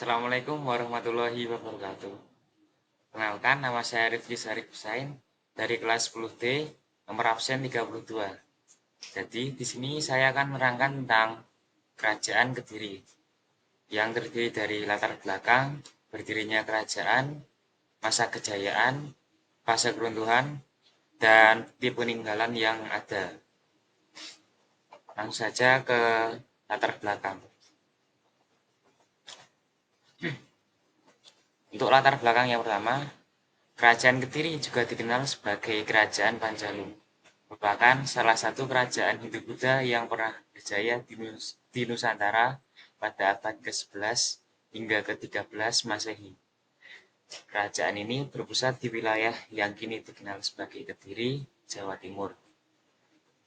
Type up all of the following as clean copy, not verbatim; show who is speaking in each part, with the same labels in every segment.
Speaker 1: Assalamualaikum warahmatullahi wabarakatuh. Kenalkan, nama saya Rifki Syarif Husain dari kelas 10D, nomor absen 32. Jadi, di sini saya akan menerangkan tentang Kerajaan Kediri yang terdiri dari latar belakang, berdirinya kerajaan, masa kejayaan, fase keruntuhan, dan bukti peninggalan yang ada. Langsung saja ke latar belakang. Untuk latar belakang yang pertama, Kerajaan Kediri juga dikenal sebagai Kerajaan Panjalu, merupakan salah satu kerajaan Hindu-Buddha yang pernah berjaya di Nusantara pada abad ke-11 hingga ke-13 Masehi. Kerajaan ini berpusat di wilayah yang kini dikenal sebagai Kediri, Jawa Timur.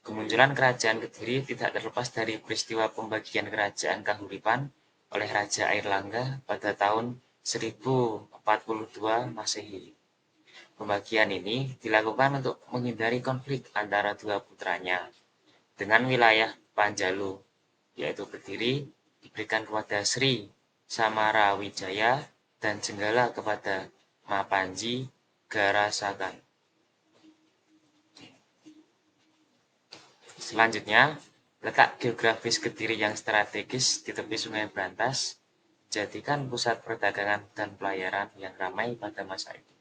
Speaker 1: Kemunculan Kerajaan Kediri tidak terlepas dari peristiwa pembagian Kerajaan Kahuripan oleh Raja Airlangga pada tahun 1042 Masehi. Pembagian ini dilakukan untuk menghindari konflik antara dua putranya. Dengan wilayah Panjalu, yaitu Kediri, diberikan kepada Sri Samarawijaya dan Jenggala kepada Mapanji Garasakan. Selanjutnya, letak geografis Kediri yang strategis di tepi Sungai Brantas jadikan pusat perdagangan dan pelayaran yang ramai pada masa itu.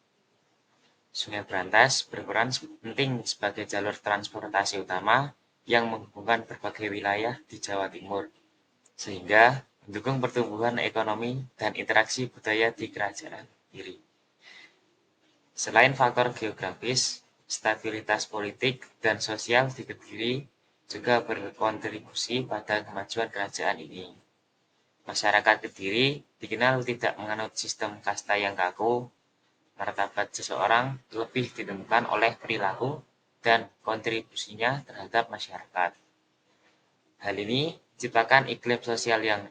Speaker 1: Sungai Brantas berperan penting sebagai jalur transportasi utama yang menghubungkan berbagai wilayah di Jawa Timur, sehingga mendukung pertumbuhan ekonomi dan interaksi budaya di kerajaan Kediri. Selain faktor geografis, stabilitas politik dan sosial di Kediri juga berkontribusi pada kemajuan kerajaan ini. Masyarakat Kediri dikenal tidak menganut sistem kasta yang kaku. Martabat seseorang lebih ditentukan oleh perilaku dan kontribusinya terhadap masyarakat. Hal ini menciptakan iklim sosial yang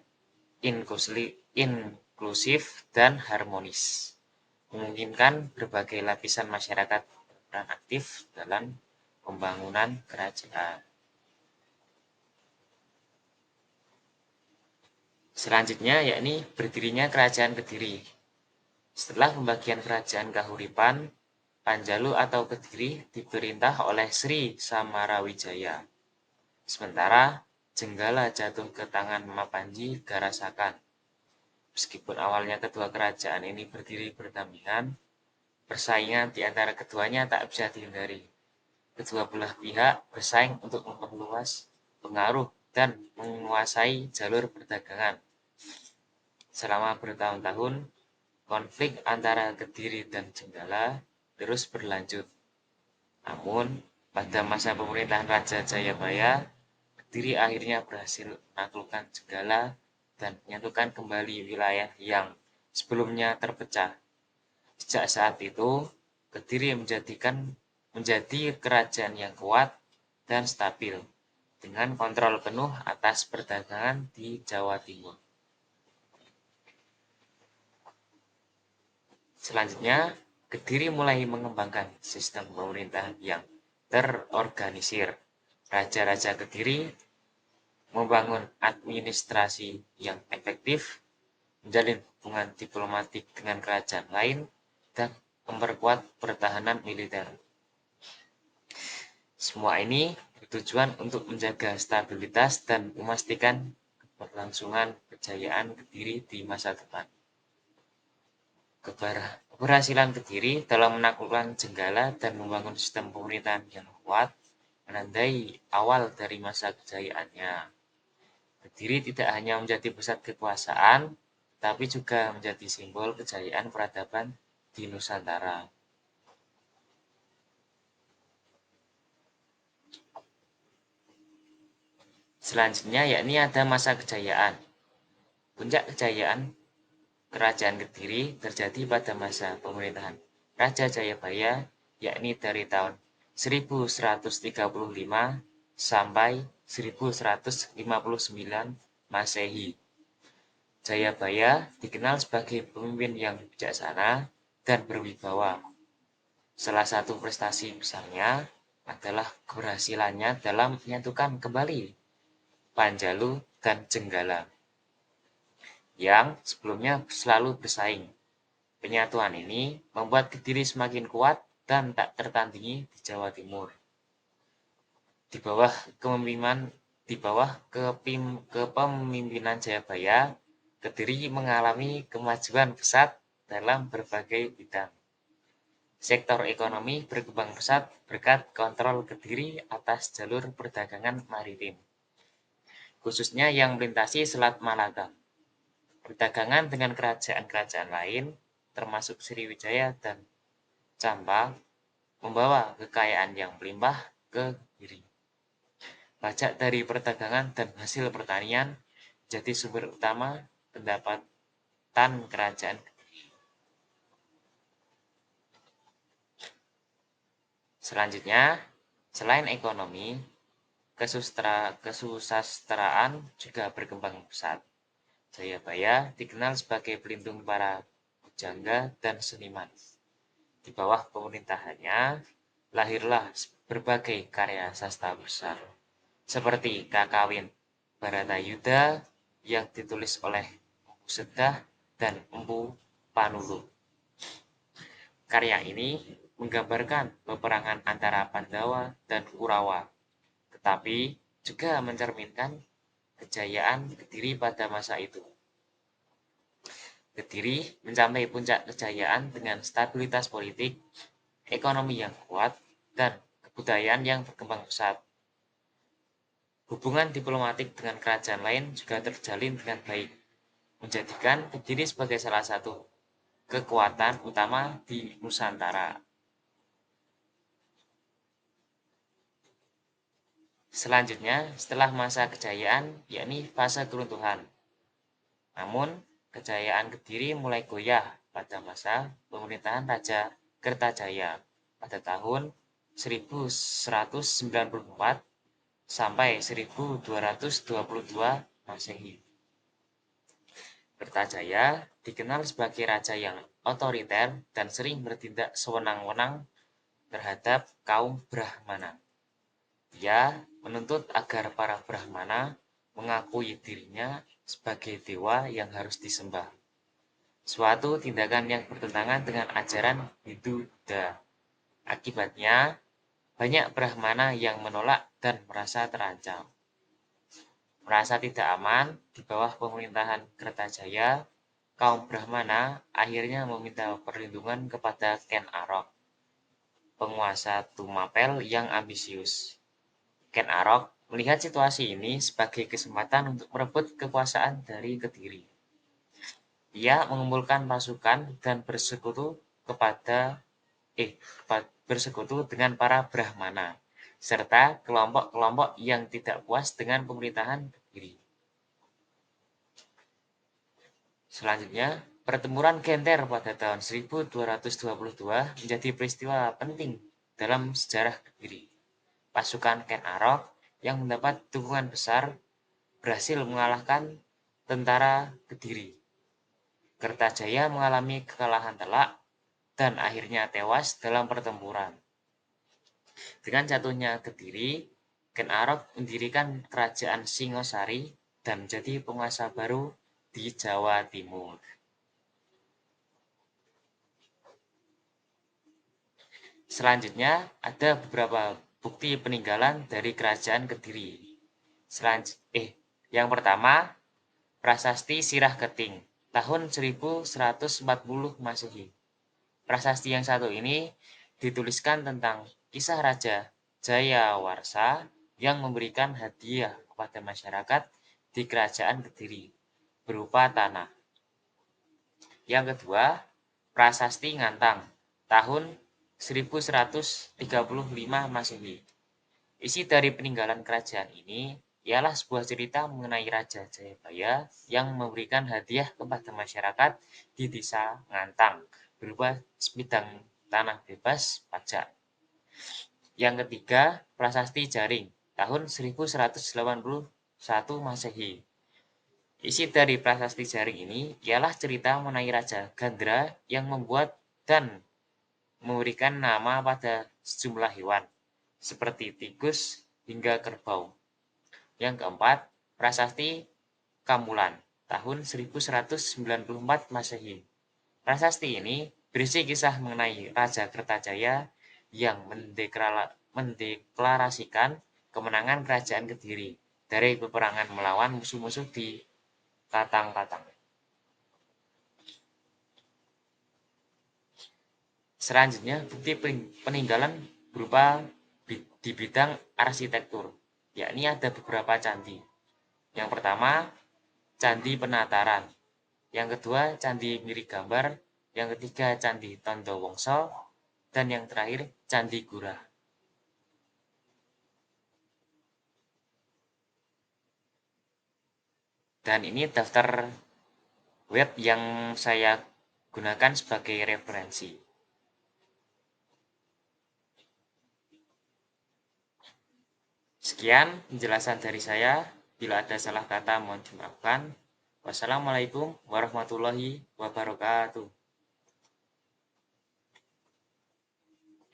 Speaker 1: inklusif dan harmonis, memungkinkan berbagai lapisan masyarakat berperan aktif dalam pembangunan kerajaan. Selanjutnya yakni berdirinya Kerajaan Kediri. Setelah pembagian Kerajaan Kahuripan, Panjalu atau Kediri diperintah oleh Sri Samarawijaya. Sementara Jenggala jatuh ke tangan Mapanji Garasakan. Meskipun awalnya kedua kerajaan ini berdiri berdampingan, persaingan di antara keduanya tak bisa dihindari. Kedua belah pihak bersaing untuk memperluas pengaruh dan menguasai jalur perdagangan. Selama bertahun-tahun, konflik antara Kediri dan Jenggala terus berlanjut. Namun, pada masa pemerintahan Raja Jayabaya, Kediri akhirnya berhasil menaklukkan Jenggala dan menyatukan kembali wilayah yang sebelumnya terpecah. Sejak saat itu, Kediri menjadi kerajaan yang kuat dan stabil, dengan kontrol penuh atas perdagangan di Jawa Timur. Selanjutnya, Kediri mulai mengembangkan sistem pemerintahan yang terorganisir. Raja-raja Kediri membangun administrasi yang efektif, menjalin hubungan diplomatik dengan kerajaan lain, dan memperkuat pertahanan militer. Semua ini bertujuan untuk menjaga stabilitas dan memastikan keberlangsungan kejayaan Kediri di masa depan. Keberhasilan Kediri dalam menaklukkan Jenggala dan membangun sistem pemerintahan yang kuat menandai awal dari masa kejayaannya. Kediri tidak hanya menjadi pusat kekuasaan, tapi juga menjadi simbol kejayaan peradaban di Nusantara. Selanjutnya yakni ada masa kejayaan. Puncak kejayaan Kerajaan Kediri terjadi pada masa pemerintahan Raja Jayabaya, yakni dari tahun 1135 sampai 1159 Masehi. Jayabaya dikenal sebagai pemimpin yang bijaksana dan berwibawa. Salah satu prestasi besarnya adalah keberhasilannya dalam menyatukan kembali Panjalu dan Jenggala. yang sebelumnya selalu bersaing. Penyatuan ini membuat Kediri semakin kuat dan tak tertandingi di Jawa Timur. Di bawah kepemimpinan kepemimpinan Jayabaya, Kediri mengalami kemajuan pesat dalam berbagai bidang. Sektor ekonomi berkembang pesat berkat kontrol Kediri atas jalur perdagangan maritim, khususnya yang melintasi Selat Malaka. Perdagangan dengan kerajaan-kerajaan lain, termasuk Sriwijaya dan Campa, membawa kekayaan yang melimpah ke Kediri. Pajak dari perdagangan dan hasil pertanian jadi sumber utama pendapatan kerajaan. Selanjutnya, selain ekonomi, kesusastraan juga berkembang pesat. Jayabaya dikenal sebagai pelindung para pujangga dan seniman. Di bawah pemerintahannya, lahirlah berbagai karya sastra besar, seperti Kakawin Baratayuda yang ditulis oleh Empu Sedah dan Empu Panuluh. Karya ini menggambarkan peperangan antara Pandawa dan Kurawa, tetapi juga mencerminkan kejayaan Kediri pada masa itu. Kediri mencapai puncak kejayaan dengan stabilitas politik, ekonomi yang kuat, dan kebudayaan yang berkembang pesat. Hubungan diplomatik dengan kerajaan lain juga terjalin dengan baik, menjadikan Kediri sebagai salah satu kekuatan utama di Nusantara. Selanjutnya, setelah masa kejayaan, yakni fase keruntuhan. Namun, kejayaan Kediri mulai goyah pada masa pemerintahan Raja Kertajaya pada tahun 1194 sampai 1222 Masehi. Kertajaya dikenal sebagai raja yang otoriter dan sering bertindak sewenang-wenang terhadap kaum Brahmana. Dia menuntut agar para Brahmana mengakui dirinya sebagai dewa yang harus disembah. Suatu tindakan yang bertentangan dengan ajaran Hindu-Buddha. Akibatnya, banyak Brahmana yang menolak dan merasa terancam. Merasa tidak aman di bawah pemerintahan Kertajaya, kaum Brahmana akhirnya meminta perlindungan kepada Ken Arok, penguasa Tumapel yang ambisius. Ken Arok melihat situasi ini sebagai kesempatan untuk merebut kekuasaan dari Kediri. Ia mengumpulkan pasukan dan bersekutu dengan para Brahmana serta kelompok-kelompok yang tidak puas dengan pemerintahan Kediri. Selanjutnya, pertempuran Genter pada tahun 1222 menjadi peristiwa penting dalam sejarah Kediri. Pasukan Ken Arok yang mendapat dukungan besar berhasil mengalahkan tentara Kediri. Kertajaya mengalami kekalahan telak dan akhirnya tewas dalam pertempuran. Dengan jatuhnya Kediri, Ken Arok mendirikan kerajaan Singosari dan menjadi penguasa baru di Jawa Timur. Selanjutnya, ada beberapa bukti peninggalan dari kerajaan Kediri. Yang pertama, Prasasti Sirah Keting, tahun 1140 Masehi. Prasasti yang satu ini dituliskan tentang kisah Raja Jayawarsa yang memberikan hadiah kepada masyarakat di kerajaan Kediri berupa tanah. Yang kedua, Prasasti Ngantang, tahun 1135 Masehi. Isi dari peninggalan kerajaan ini ialah sebuah cerita mengenai Raja Jayabaya yang memberikan hadiah kepada masyarakat di desa Ngantang berupa sebidang tanah bebas pajak. Yang ketiga, Prasasti Jaring, tahun 1181 Masehi. Isi dari Prasasti Jaring ini ialah cerita mengenai Raja Gandra yang membuat dan memberikan nama pada sejumlah hewan, seperti tikus hingga kerbau. Yang keempat, Prasasti Kamulan, tahun 1194 Masehi. Prasasti ini berisi kisah mengenai Raja Kertajaya yang mendeklarasikan kemenangan Kerajaan Kediri dari peperangan melawan musuh-musuh di Katang-Katang. Selanjutnya, bukti peninggalan berupa di bidang arsitektur, yakni ada beberapa candi. Yang pertama, Candi Penataran. Yang kedua, Candi Mirigambar. Yang ketiga, Candi Tondo Wongso. Dan yang terakhir, Candi Gurah. Dan ini daftar web yang saya gunakan sebagai referensi. Sekian penjelasan dari saya. Bila ada salah kata mohon dimaafkan. Wassalamualaikum warahmatullahi wabarakatuh.